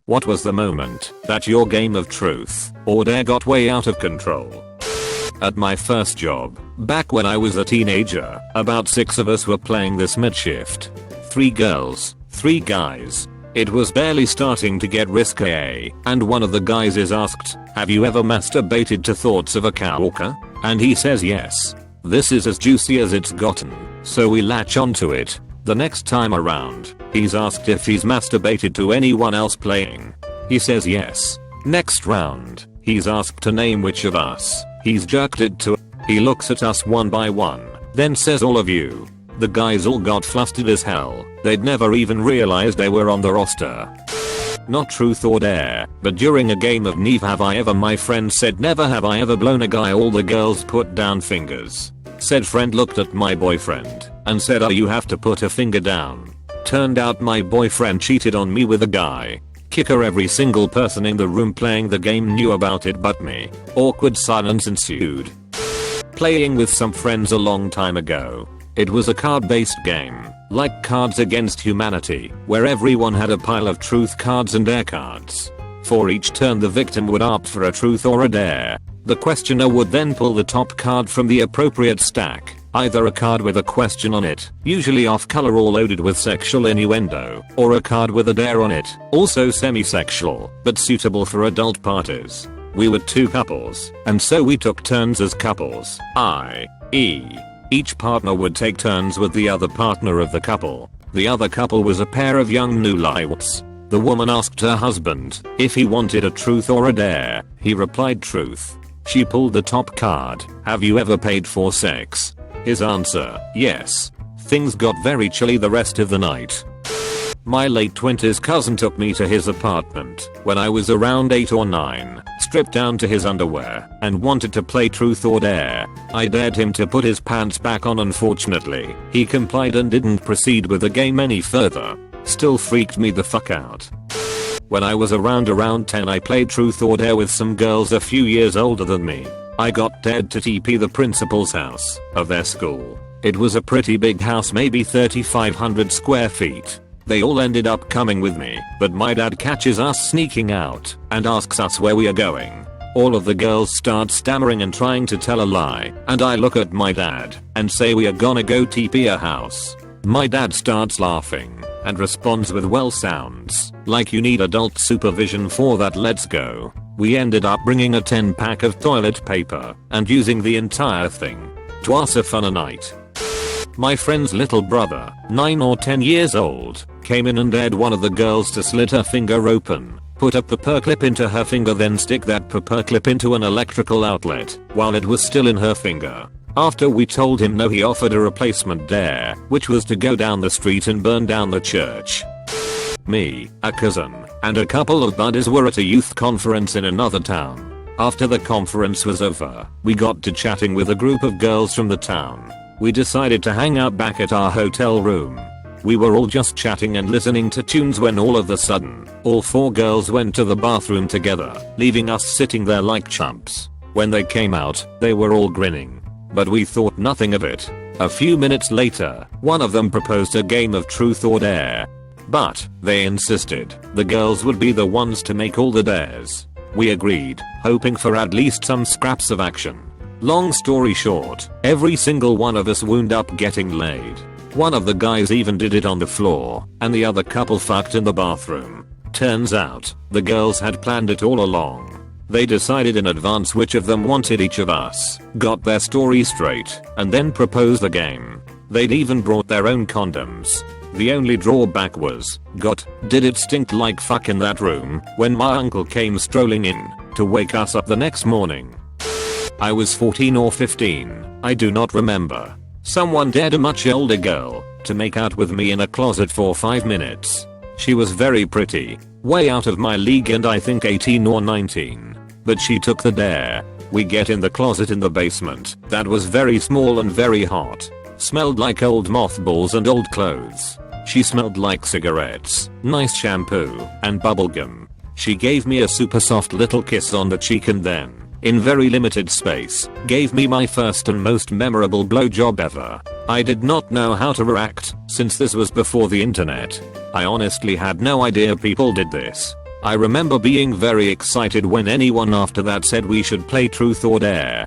What was the moment that your game of truth or dare got way out of control? At my first job, back when I was a teenager, about 6 of us were playing this mid-shift. 3 girls, 3 guys. It was barely starting to get risque, and one of the guys is asked, "Have you ever masturbated to thoughts of a coworker?" And he says yes. This is as juicy as it's gotten, so we latch onto it. The next time around, he's asked if he's masturbated to anyone else playing. He says yes. Next round, he's asked to name which of us he's jerked it to. He looks at us one by one, then says all of you. The guys all got flustered as hell. They'd never even realized they were on the roster. Not truth or dare, but during a game of Neve Have I Ever, my friend said never have I ever blown a guy. All the girls put down fingers. Said friend looked at my boyfriend and said, "Oh, you have to put a finger down." Turned out my boyfriend cheated on me with a guy. Kicker, every single person in the room playing the game knew about it but me. Awkward silence ensued. Playing with some friends a long time ago. It was a card-based game, like Cards Against Humanity, where everyone had a pile of truth cards and dare cards. For each turn the victim would opt for a truth or a dare. The questioner would then pull the top card from the appropriate stack, either a card with a question on it, usually off color or loaded with sexual innuendo, or a card with a dare on it, also semi-sexual, but suitable for adult parties. We were 2 couples, and so we took turns as couples, i.e. each partner would take turns with the other partner of the couple. The other couple was a pair of young newlyweds. The woman asked her husband if he wanted a truth or a dare. He replied truth. She pulled the top card. Have you ever paid for sex? His answer, yes. Things got very chilly the rest of the night. My late 20s cousin took me to his apartment when I was around 8 or 9, stripped down to his underwear, and wanted to play truth or dare. I dared him to put his pants back on. Unfortunately, he complied and didn't proceed with the game any further. Still freaked me the fuck out. When I was around 10, I played truth or dare with some girls a few years older than me. I got dared to TP the principal's house of their school. It was a pretty big house, maybe 3,500 square feet. They all ended up coming with me, but my dad catches us sneaking out and asks us where we are going. All of the girls start stammering and trying to tell a lie, and I look at my dad and say we are gonna go TP a house. My dad starts laughing and responds with, "Well, sounds like you need adult supervision for that, let's go." We ended up bringing a 10-pack of toilet paper and using the entire thing. Twas a fun night. My friend's little brother, 9 or 10 years old, came in and dared one of the girls to slit her finger open, put a paperclip into her finger, then stick that paperclip into an electrical outlet while it was still in her finger. After we told him no, he offered a replacement dare, which was to go down the street and burn down the church. Me, a cousin, and a couple of buddies were at a youth conference in another town. After the conference was over, we got to chatting with a group of girls from the town. We decided to hang out back at our hotel room. We were all just chatting and listening to tunes when all of a sudden, all 4 girls went to the bathroom together, leaving us sitting there like chumps. When they came out, they were all grinning. But we thought nothing of it. A few minutes later, one of them proposed a game of truth or dare. But, they insisted, the girls would be the ones to make all the dares. We agreed, hoping for at least some scraps of action. Long story short, every single one of us wound up getting laid. One of the guys even did it on the floor, and the other couple fucked in the bathroom. Turns out, the girls had planned it all along. They decided in advance which of them wanted each of us, got their story straight, and then proposed the game. They'd even brought their own condoms. The only drawback was, did it stink like fuck in that room when my uncle came strolling in to wake us up the next morning. I was 14 or 15, I do not remember. Someone dared a much older girl to make out with me in a closet for 5 minutes. She was very pretty, way out of my league, and I think 18 or 19. But she took the dare. We get in the closet in the basement that was very small and very hot. Smelled like old mothballs and old clothes. She smelled like cigarettes, nice shampoo, and bubblegum. She gave me a super soft little kiss on the cheek and then, in very limited space, gave me my first and most memorable blowjob ever. I did not know how to react, since this was before the internet. I honestly had no idea people did this. I remember being very excited when anyone after that said we should play truth or dare.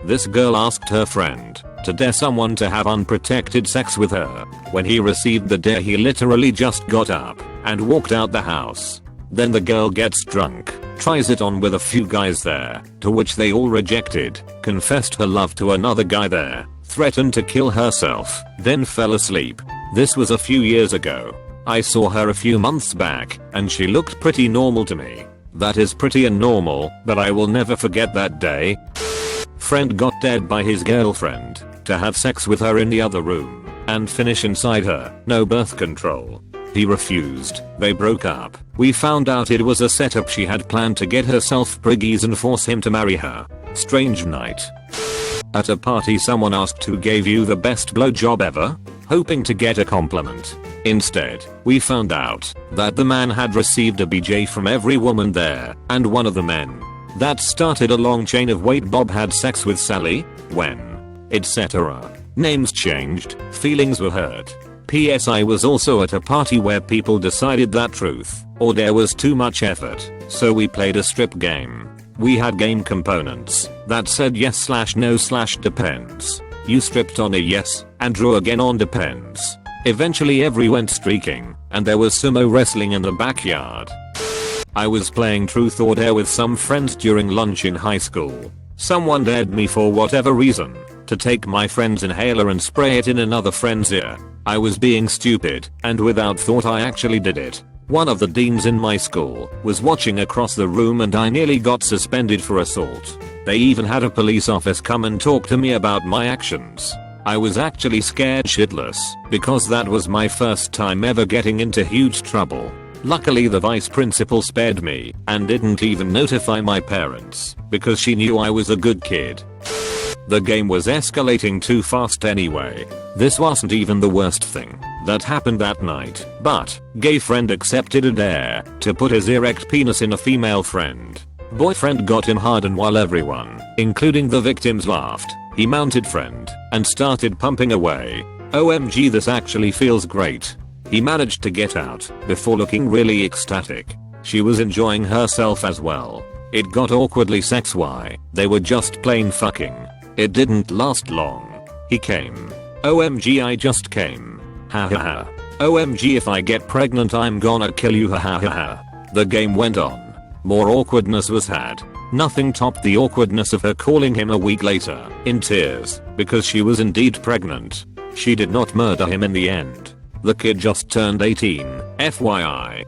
This girl asked her friend to dare someone to have unprotected sex with her. When he received the dare, he literally just got up and walked out the house. Then the girl gets drunk, tries it on with a few guys there, to which they all rejected, confessed her love to another guy there, threatened to kill herself, then fell asleep. This was a few years ago. I saw her a few months back, and she looked pretty normal to me. That is pretty and normal, but I will never forget that day. Friend got dared by his girlfriend to have sex with her in the other room and finish inside her, no birth control. He refused. They broke up. We found out it was a setup she had planned to get herself priggies and force him to marry her. Strange night. At a party, someone asked who gave you the best blowjob ever, hoping to get a compliment. Instead, we found out that the man had received a BJ from every woman there, and one of the men that started a long chain of "wait, Bob had sex with Sally when," etc. Names changed, feelings were hurt. PS, I was also at a party where people decided that truth or dare was too much effort, so we played a strip game. We had game components that said yes/no/depends. You stripped on a yes and drew again on depends. Eventually every went streaking, and there was sumo wrestling in the backyard. I was playing truth or dare with some friends during lunch in high school. Someone dared me for whatever reason to take my friend's inhaler and spray it in another friend's ear. I was being stupid, and without thought I actually did it. One of the deans in my school was watching across the room, and I nearly got suspended for assault. They even had a police officer come and talk to me about my actions. I was actually scared shitless because that was my first time ever getting into huge trouble. Luckily the vice principal spared me and didn't even notify my parents because she knew I was a good kid. The game was escalating too fast anyway. This wasn't even the worst thing that happened that night, but gay friend accepted a dare to put his erect penis in a female friend. Boyfriend got him hard, and while everyone, including the victims, laughed, he mounted friend and started pumping away. OMG, this actually feels great. He managed to get out before looking really ecstatic. She was enjoying herself as well. It got awkwardly sex-y. They were just plain fucking. It didn't last long. He came. OMG, I just came. Ha ha ha. OMG, if I get pregnant I'm gonna kill you, ha ha ha ha. The game went on. More awkwardness was had. Nothing topped the awkwardness of her calling him a week later, in tears, because she was indeed pregnant. She did not murder him in the end. The kid just turned 18, FYI.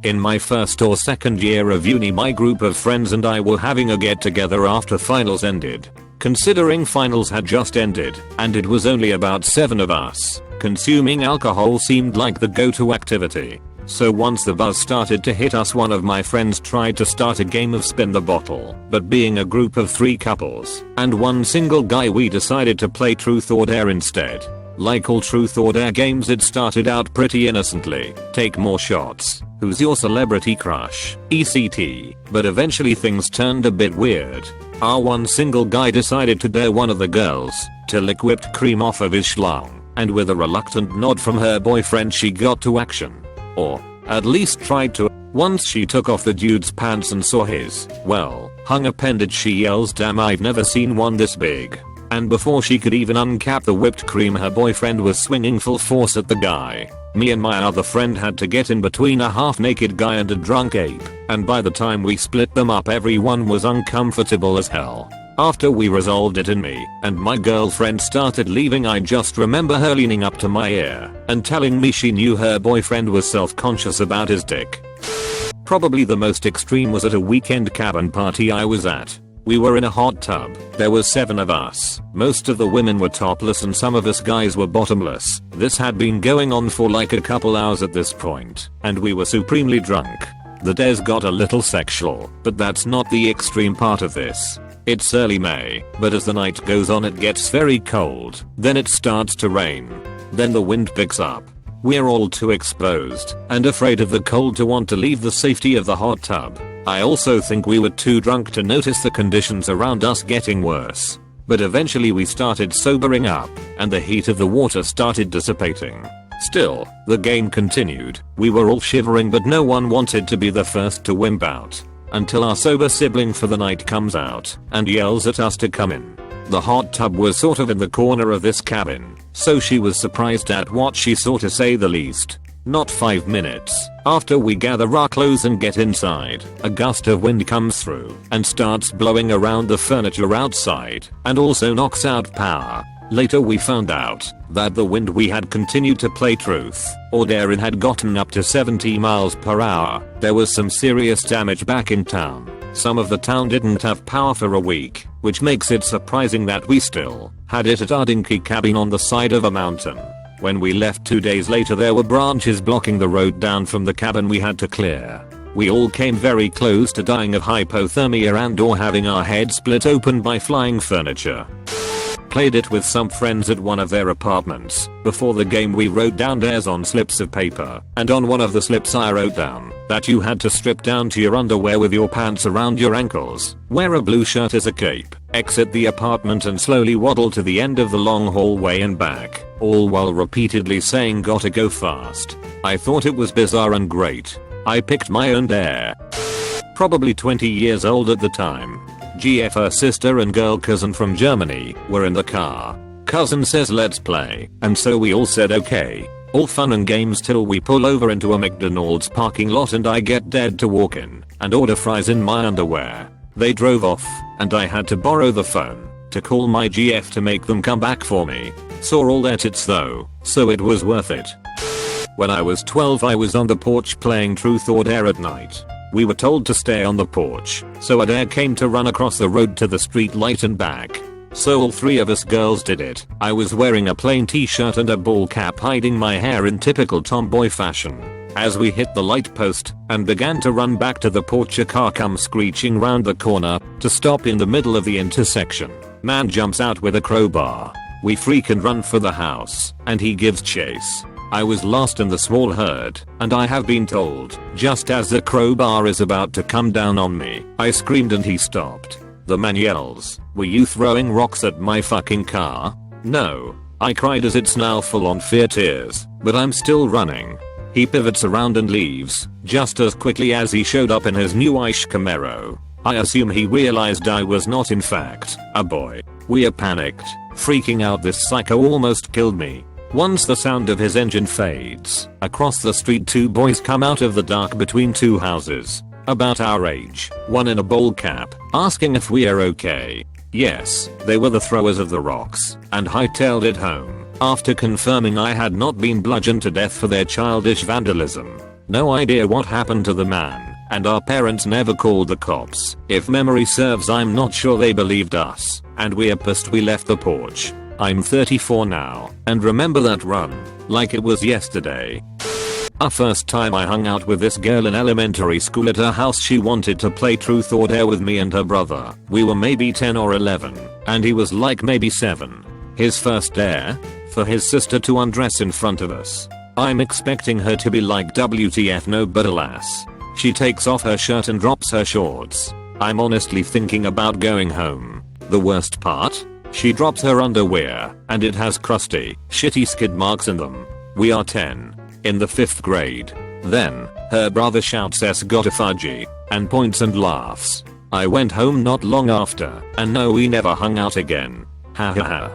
In my first or second year of uni, my group of friends and I were having a get together after finals ended. Considering finals had just ended, and it was only about 7 of us, consuming alcohol seemed like the go-to activity. So once the buzz started to hit us, one of my friends tried to start a game of spin the bottle, but being a group of 3 couples and 1 single guy, we decided to play truth or dare instead. Like all truth or dare games, it started out pretty innocently. Take more shots. Who's your celebrity crush? ECT. But eventually things turned a bit weird. Our one single guy decided to dare one of the girls to lick whipped cream off of his schlong, and with a reluctant nod from her boyfriend she got to action. Or at least tried to. Once she took off the dude's pants and saw his, well, hung appendage, she yells, "Damn, I've never seen one this big." And before she could even uncap the whipped cream, her boyfriend was swinging full force at the guy. Me and my other friend had to get in between a half-naked guy and a drunk ape, and by the time we split them up everyone was uncomfortable as hell. After we resolved it and me and my girlfriend started leaving, I just remember her leaning up to my ear and telling me she knew her boyfriend was self-conscious about his dick. Probably the most extreme was at a weekend cabin party I was at. We were in a hot tub. There were 7 of us. Most of the women were topless and some of us guys were bottomless. This had been going on for like a couple hours at this point, and we were supremely drunk. The dares got a little sexual, but that's not the extreme part of this. It's early May, but as the night goes on it gets very cold. Then it starts to rain. Then the wind picks up. We're all too exposed and afraid of the cold to want to leave the safety of the hot tub. I also think we were too drunk to notice the conditions around us getting worse. But eventually we started sobering up, and the heat of the water started dissipating. Still, the game continued. We were all shivering but no one wanted to be the first to wimp out. Until our sober sibling for the night comes out and yells at us to come in. The hot tub was sort of in the corner of this cabin, so she was surprised at what she saw, to say the least. Not 5 minutes after we gather our clothes and get inside, a gust of wind comes through and starts blowing around the furniture outside and also knocks out power. Later we found out that the wind we had continued to play truth or dare and had gotten up to 70 miles per hour. There was some serious damage back in town. Some of the town didn't have power for a week, which makes it surprising that we still had it at our dinky cabin on the side of a mountain. When we left 2 days later there were branches blocking the road down from the cabin we had to clear. We all came very close to dying of hypothermia and or having our heads split open by flying furniture. Played it with some friends at one of their apartments. Before the game we wrote down dares on slips of paper, and on one of the slips I wrote down that you had to strip down to your underwear with your pants around your ankles, wear a blue shirt as a cape, exit the apartment and slowly waddle to the end of the long hallway and back, all while repeatedly saying gotta go fast. I thought it was bizarre and great. I picked my own dare. Probably 20 years old at the time. GF, her sister and girl cousin from Germany, were in the car. Cousin says let's play, and so we all said okay. All fun and games till we pull over into a McDonald's parking lot and I get dead to walk in and order fries in my underwear. They drove off, and I had to borrow the phone to call my GF to make them come back for me. Saw all their tits though, so it was worth it. When I was 12 I was on the porch playing truth or dare at night. We were told to stay on the porch, so a dare came to run across the road to the street light and back. So all 3 of us girls did it. I was wearing a plain t-shirt and a ball cap hiding my hair in typical tomboy fashion. As we hit the light post and began to run back to the porch, a car comes screeching round the corner to stop in the middle of the intersection. Man jumps out with a crowbar. We freak and run for the house, and he gives chase. I was lost in the small herd, and I have been told, just as the crowbar is about to come down on me, I screamed and he stopped. The man yells, "Were you throwing rocks at my fucking car?" No. I cried as it's now full on fear tears, but I'm still running. He pivots around and leaves, just as quickly as he showed up in his new Ish Camaro. I assume he realized I was not in fact a boy. We are panicked, freaking out. This psycho almost killed me. Once the sound of his engine fades, across the street 2 boys come out of the dark between 2 houses, about our age, one in a bowl cap, asking if we are okay. Yes, they were the throwers of the rocks, and hightailed it home, after confirming I had not been bludgeoned to death for their childish vandalism. No idea what happened to the man, and our parents never called the cops. If memory serves, I'm not sure they believed us, and we are pissed we left the porch. I'm 34 now, and remember that run like it was yesterday. Our first time I hung out with this girl in elementary school at her house. She wanted to play truth or dare with me and her brother. We were maybe 10 or 11, and he was like maybe 7. His first dare? For his sister to undress in front of us. I'm expecting her to be like WTF, no, but alas. She takes off her shirt and drops her shorts. I'm honestly thinking about going home. The worst part? She drops her underwear, and it has crusty, shitty skid marks in them. We are 10. In the 5th grade. Then, her brother shouts "S gotta fudgy," and points and laughs. I went home not long after, and no, we never hung out again. Ha ha ha.